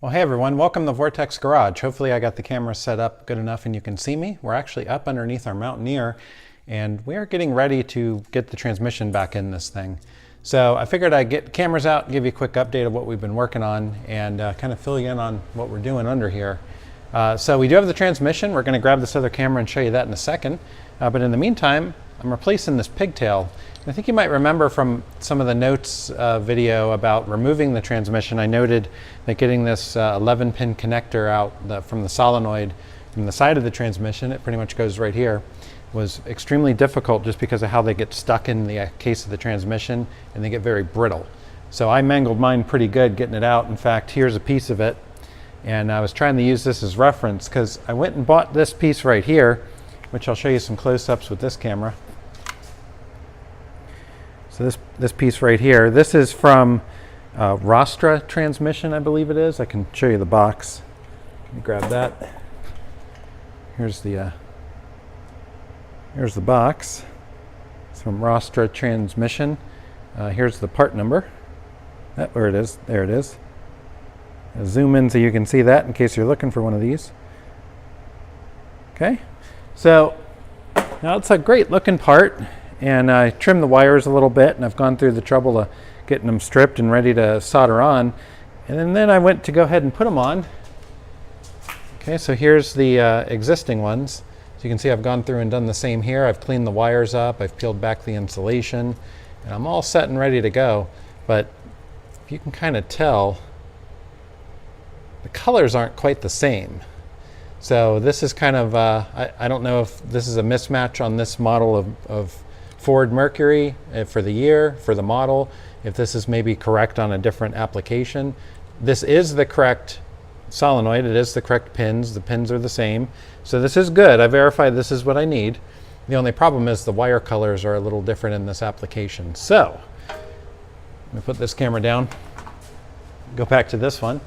Well, hey everyone, welcome to Vortex Garage. Hopefully I got the camera set up good enough and you can see me. We're actually up underneath our Mountaineer and we are getting ready to get the transmission back in this thing. So I figured I'd get cameras out and give you a quick update of what we've been working on and kind of fill you in on what we're doing under here. So we do have the transmission. We're going to grab this other camera and show you that in a second. But in the meantime, I'm replacing this pigtail. I think you might remember from some of the notes video about removing the transmission, I noted that getting this 11-pin connector out from the solenoid from the side of the transmission, it pretty much goes right here, was extremely difficult just because of how they get stuck in the case of the transmission and they get very brittle. So I mangled mine pretty good getting it out. In fact, here's a piece of it. And I was trying to use this as reference because I went and bought this piece right here, which I'll show you some close-ups with this camera. So this piece right here, this is from Rostra transmission, I believe it is. I can show you the box. Let me grab that. Here's the box. It's from Rostra transmission. Here's the part number. Where it is. There it is. I'll zoom in so you can see that in case you're looking for one of these. Okay, so now it's a great looking part. And I trimmed the wires a little bit, and I've gone through the trouble of getting them stripped and ready to solder on. And then I went to go ahead and put them on. Okay, so here's the existing ones. So you can see I've gone through and done the same here. I've cleaned the wires up, I've peeled back the insulation, and I'm all set and ready to go. But if you can kind of tell, the colors aren't quite the same. So this is kind of, I don't know if this is a mismatch on this model of Ford Mercury for the year, for the model, if this is maybe correct on a different application. This is the correct solenoid, it is the correct pins, the pins are the same. So this is good, I verified this is what I need. The only problem is the wire colors are a little different in this application. So, let me put this camera down, go back to this one.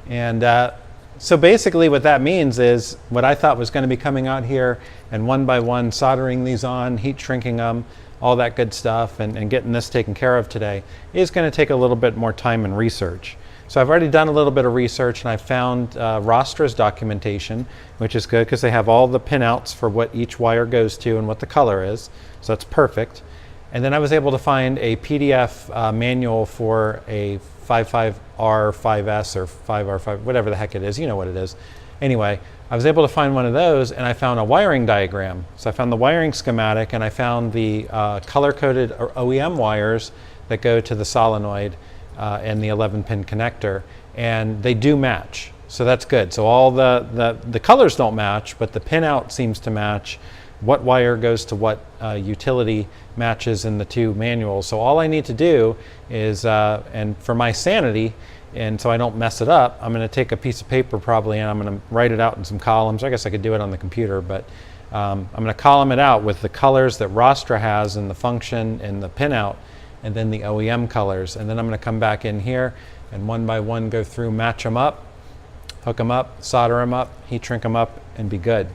And so basically what that means is what I thought was going to be coming out here and one by one soldering these on, heat shrinking them, all that good stuff, and getting this taken care of today is going to take a little bit more time and research. So I've already done a little bit of research and I found Rostra's documentation, which is good because they have all the pinouts for what each wire goes to and what the color is. So that's perfect. And then I was able to find a PDF manual for a 55R5S or 5R5, whatever the heck it is, you know what it is. Anyway, I was able to find one of those and I found a wiring diagram. So I found the wiring schematic and I found the color-coded OEM wires that go to the solenoid and the 11-pin connector, and they do match. So that's good. So all the colors don't match, but the pinout seems to match. What wire goes to what utility matches in the two manuals. So all I need to do is, and for my sanity, and so I don't mess it up, I'm going to take a piece of paper probably and I'm going to write it out in some columns. I guess I could do it on the computer, but I'm going to column it out with the colors that Rostra has in the function and the pinout, and then the OEM colors. And then I'm going to come back in here and one by one go through, match them up, hook them up, solder them up, heat shrink them up, and be good.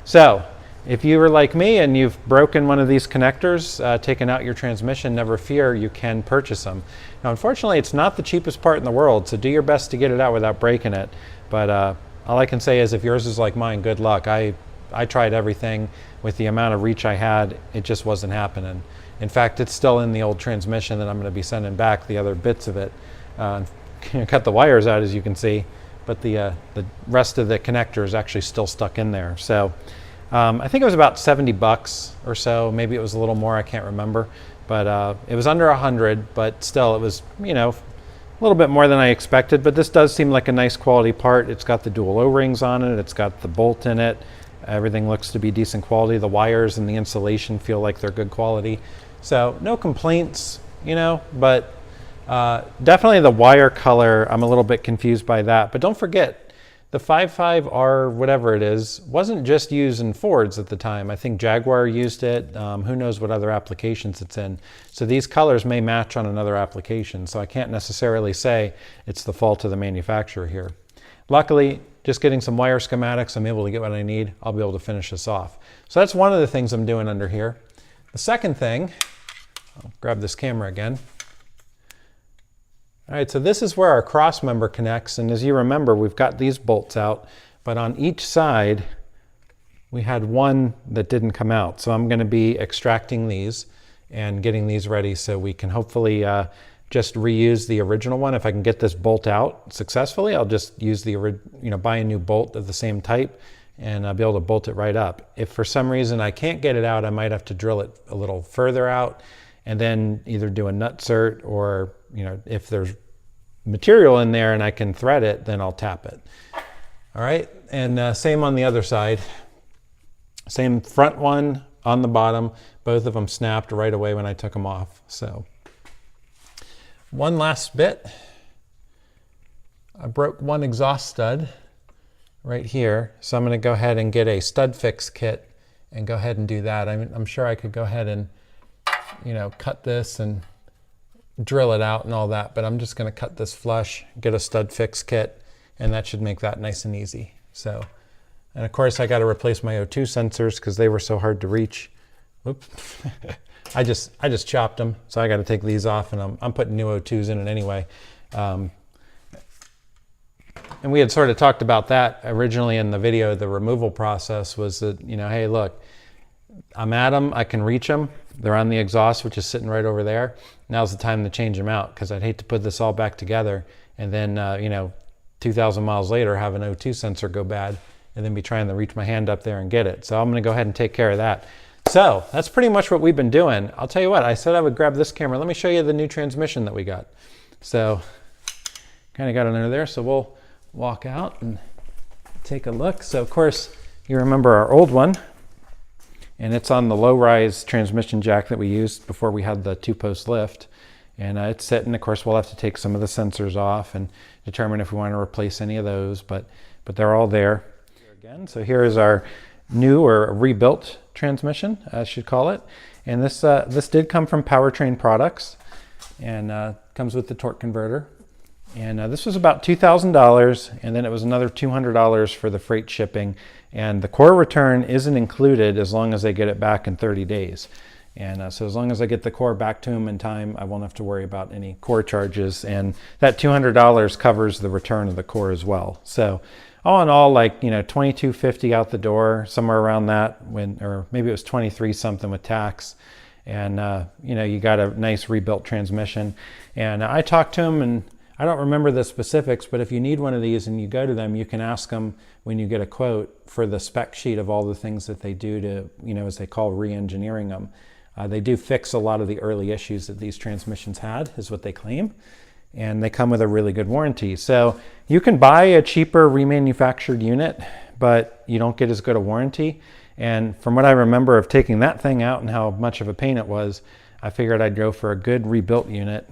So if you were like me and you've broken one of these connectors, taken out your transmission, never fear, you can purchase them. Now, unfortunately, it's not the cheapest part in the world, so do your best to get it out without breaking it. But all I can say is if yours is like mine, good luck. I tried everything. With the amount of reach I had, it just wasn't happening. In fact, it's still in the old transmission that I'm going to be sending back, the other bits of it. Cut the wires out, as you can see, but the rest of the connector is actually still stuck in there. So. I think it was about 70 bucks or so. Maybe it was a little more, I can't remember. But it was under 100, but still it was, you know, a little bit more than I expected. But this does seem like a nice quality part. It's got the dual O-rings on it. It's got the bolt in it. Everything looks to be decent quality. The wires and the insulation feel like they're good quality. So no complaints, you know, but definitely the wire color, I'm a little bit confused by that. But don't forget, the 55R, whatever it is, wasn't just used in Fords at the time. I think Jaguar used it. Who knows what other applications it's in. So these colors may match on another application. So I can't necessarily say it's the fault of the manufacturer here. Luckily, just getting some wire schematics, I'm able to get what I need. I'll be able to finish this off. So that's one of the things I'm doing under here. The second thing, I'll grab this camera again. All right, so this is where our cross member connects, and as you remember, we've got these bolts out, but on each side we had one that didn't come out. So I'm going to be extracting these and getting these ready so we can hopefully just reuse the original one. If I can get this bolt out successfully, I'll just use the buy a new bolt of the same type and I'll be able to bolt it right up. If for some reason I can't get it out, I might have to drill it a little further out and then either do a nut cert, or if there's material in there and I can thread it, then I'll tap it. All right, and same on the other side. Same front one on the bottom. Both of them snapped right away when I took them off. So one last bit. I broke one exhaust stud right here, so I'm going to go ahead and get a stud fix kit and go ahead and do that. I'm sure I could go ahead and cut this and drill it out and all that, but I'm just going to cut this flush, get a stud fix kit, and that should make that nice and easy. So, and of course I got to replace my O2 sensors because they were so hard to reach. Oops. I just chopped them, so I got to take these off, and I'm putting new O2s in it anyway. And we had sort of talked about that originally in the video. The removal process was that, hey, look, I'm at them, I can reach them. They're on the exhaust, which is sitting right over there. Now's the time to change them out, because I'd hate to put this all back together and then, 2,000 miles later have an O2 sensor go bad and then be trying to reach my hand up there and get it. So I'm going to go ahead and take care of that. So that's pretty much what we've been doing. I'll tell you what, I said I would grab this camera. Let me show you the new transmission that we got. So kind of got it under there. So we'll walk out and take a look. So of course, you remember our old one, and it's on the low-rise transmission jack that we used before we had the two-post lift. And it's sitting. Of course, we'll have to take some of the sensors off and determine if we want to replace any of those, but they're all there. Again, so here is our new or rebuilt transmission, I should call it. And this did come from Powertrain Products, and comes with the torque converter. And this was about $2,000, and then it was another $200 for the freight shipping. And the core return isn't included as long as they get it back in 30 days. And so as long as I get the core back to them in time, I won't have to worry about any core charges. And that $200 covers the return of the core as well. So all in all, like, $22.50 out the door, somewhere around that, or maybe it was 23 something with tax. And you got a nice rebuilt transmission. And I talked to him, and I don't remember the specifics, but if you need one of these and you go to them, you can ask them when you get a quote for the spec sheet of all the things that they do to, as they call re-engineering them. They do fix a lot of the early issues that these transmissions had, is what they claim. And they come with a really good warranty. So you can buy a cheaper remanufactured unit, but you don't get as good a warranty. And from what I remember of taking that thing out and how much of a pain it was, I figured I'd go for a good rebuilt unit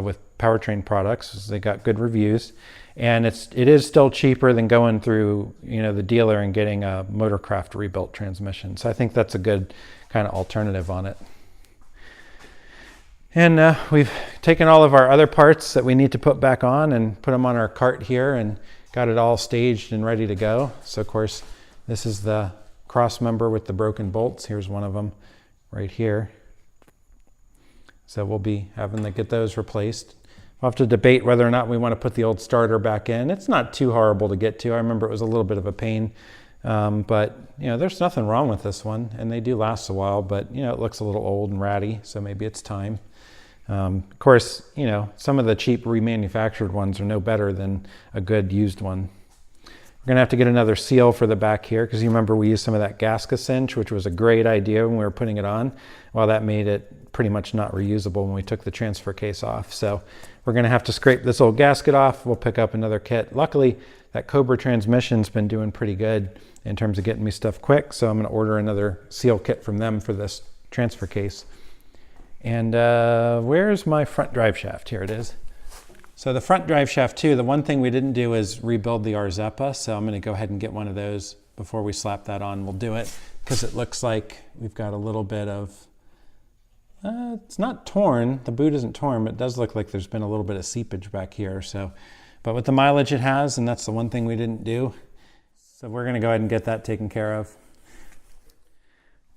with Powertrain Products. They got good reviews, and it is still cheaper than going through the dealer and getting a Motorcraft rebuilt transmission. So I think that's a good kind of alternative on it. And we've taken all of our other parts that we need to put back on and put them on our cart here and got it all staged and ready to go. So of course, this is the cross member with the broken bolts. Here's one of them right here. So we'll be having to get those replaced. We'll have to debate whether or not we want to put the old starter back in. It's not too horrible to get to. I remember it was a little bit of a pain, but there's nothing wrong with this one, and they do last a while, but it looks a little old and ratty, so maybe it's time. Of course, some of the cheap remanufactured ones are no better than a good used one. We're gonna have to get another seal for the back here, because you remember we used some of that gasket cinch, which was a great idea when we were putting it on. Well, that made it pretty much not reusable when we took the transfer case off. So we're gonna have to scrape this old gasket off. We'll pick up another kit. Luckily, that Cobra transmission's been doing pretty good in terms of getting me stuff quick. So I'm gonna order another seal kit from them for this transfer case. And where's my front drive shaft? Here it is. So the front drive shaft too, the one thing we didn't do is rebuild the Arzepa. So I'm gonna go ahead and get one of those before we slap that on. We'll do it because it looks like we've got a little bit of, it's not torn, the boot isn't torn, but it does look like there's been a little bit of seepage back here. So, but with the mileage it has, and that's the one thing we didn't do. So we're gonna go ahead and get that taken care of.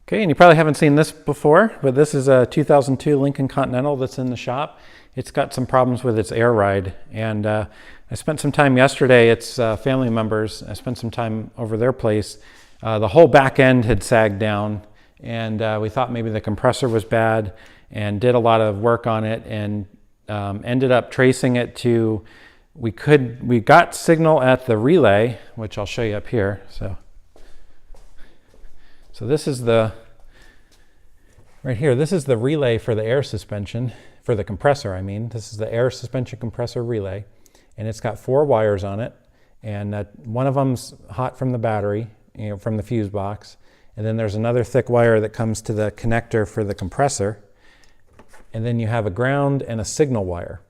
Okay, and you probably haven't seen this before, but this is a 2002 Lincoln Continental that's in the shop. it's got some problems with its air ride. And I spent some time yesterday, it's family members, I spent some time over their place. The whole back end had sagged down, and we thought maybe the compressor was bad, and did a lot of work on it, and ended up tracing it to, we got signal at the relay, which I'll show you up here. So this is right here, this is the relay for the air suspension, for the compressor, I mean. This is the air suspension compressor relay, and it's got 4 wires on it, and one of them's hot from the battery, from the fuse box, and then there's another thick wire that comes to the connector for the compressor, and then you have a ground and a signal wire.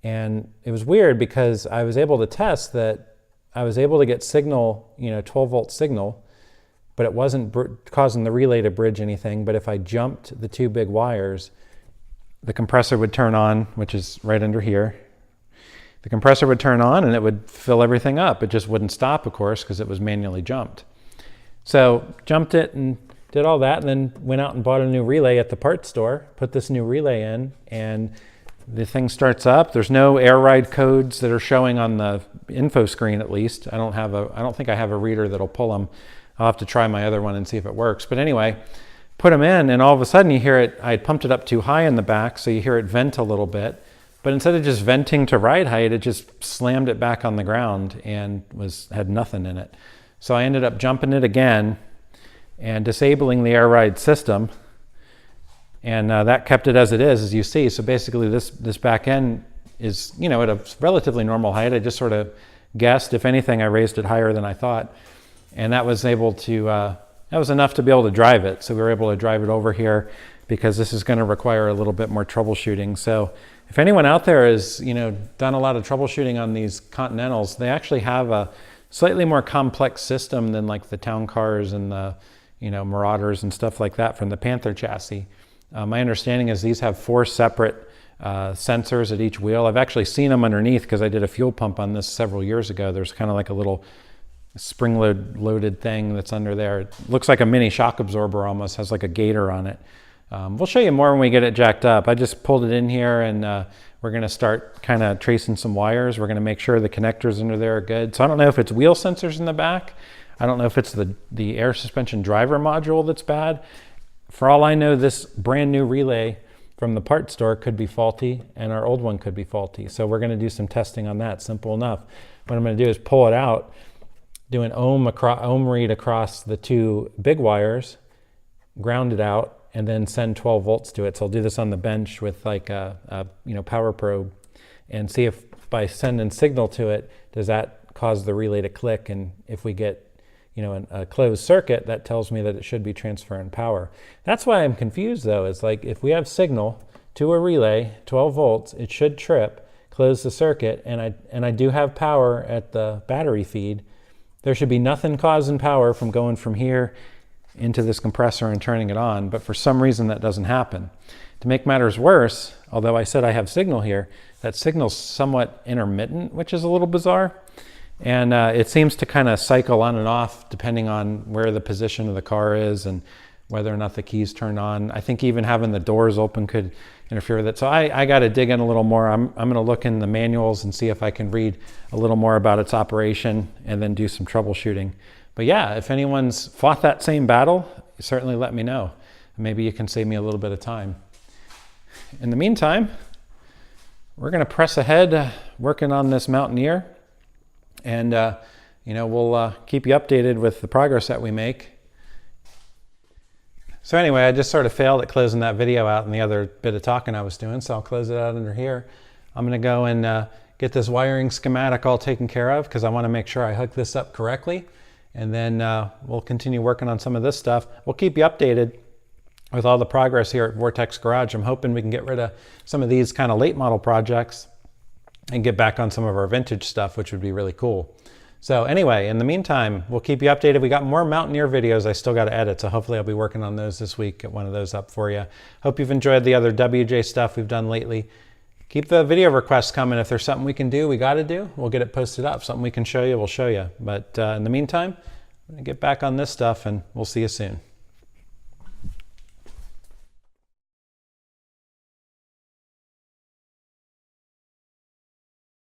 And it was weird because I was able to test that I was able to get signal, 12 volt signal, but it wasn't causing the relay to bridge anything. But if I jumped the 2 big wires, the compressor would turn on, which is right under here. The compressor would turn on and it would fill everything up. It just wouldn't stop, of course, because it was manually jumped. So jumped it and did all that, and then went out and bought a new relay at the parts store, put this new relay in, and the thing starts up. There's no air ride codes that are showing on the info screen, at least. I don't think I have a reader that'll pull them. I'll have to try my other one and see if it works. But anyway, put them in, and all of a sudden you hear it. I had pumped it up too high in the back, so you hear it vent a little bit. But instead of just venting to ride height, it just slammed it back on the ground and had nothing in it. So I ended up jumping it again and disabling the air ride system. And that kept it as it is, as you see. So basically this back end is, at a relatively normal height. I just sort of guessed. If anything, I raised it higher than I thought. And that was able to, that was enough to be able to drive it. So we were able to drive it over here, because this is going to require a little bit more troubleshooting. So if anyone out there has, done a lot of troubleshooting on these Continentals, they actually have a slightly more complex system than like the town cars and the, Marauders and stuff like that from the Panther chassis. My understanding is these have 4 separate sensors at each wheel. I've actually seen them underneath because I did a fuel pump on this several years ago. There's kind of like a little spring loaded thing that's under there. It looks like a mini shock absorber almost, has like a gator on it. We'll show you more when we get it jacked up. I just pulled it in here, and we're going to start kind of tracing some wires. We're going to make sure the connectors under there are good. So I don't know if it's wheel sensors in the back. I don't know if it's the air suspension driver module that's bad. For all I know, this brand new relay from the parts store could be faulty, and our old one could be faulty. So we're going to do some testing on that, simple enough. What I'm going to do is pull it out, do an ohm read across the 2 big wires, ground it out, and then send 12 volts to it. So I'll do this on the bench with like a power probe, and see if by sending signal to it, does that cause the relay to click? And if we get a closed circuit, that tells me that it should be transferring power. That's why I'm confused though. It's like if we have signal to a relay, 12 volts, it should trip, close the circuit, and I do have power at the battery feed. There should be nothing causing power from going from here into this compressor and turning it on, but for some reason that doesn't happen. To make matters worse, although I said I have signal here, that signal's somewhat intermittent, which is a little bizarre. And it seems to kind of cycle on and off depending on where the position of the car is and whether or not the keys turn on. I think even having the doors open could interfere with it. So I got to dig in a little more. I'm going to look in the manuals and see if I can read a little more about its operation and then do some troubleshooting. But yeah, if anyone's fought that same battle, certainly let me know. Maybe you can save me a little bit of time. In the meantime, we're going to press ahead working on this Mountaineer. And, we'll keep you updated with the progress that we make. So anyway, I just sort of failed at closing that video out and the other bit of talking I was doing, so I'll close it out under here. I'm going to go and get this wiring schematic all taken care of, because I want to make sure I hook this up correctly. And then we'll continue working on some of this stuff. We'll keep you updated with all the progress here at Vortex Garage. I'm hoping we can get rid of some of these kind of late model projects and get back on some of our vintage stuff, which would be really cool. So anyway, in the meantime, we'll keep you updated. We got more Mountaineer videos I still got to edit, so hopefully I'll be working on those this week, get one of those up for you. Hope you've enjoyed the other WJ stuff we've done lately. Keep the video requests coming. If there's something we can do, we got to do, we'll get it posted up. Something we can show you, we'll show you. But in the meantime, I'm going to get back on this stuff, and we'll see you soon.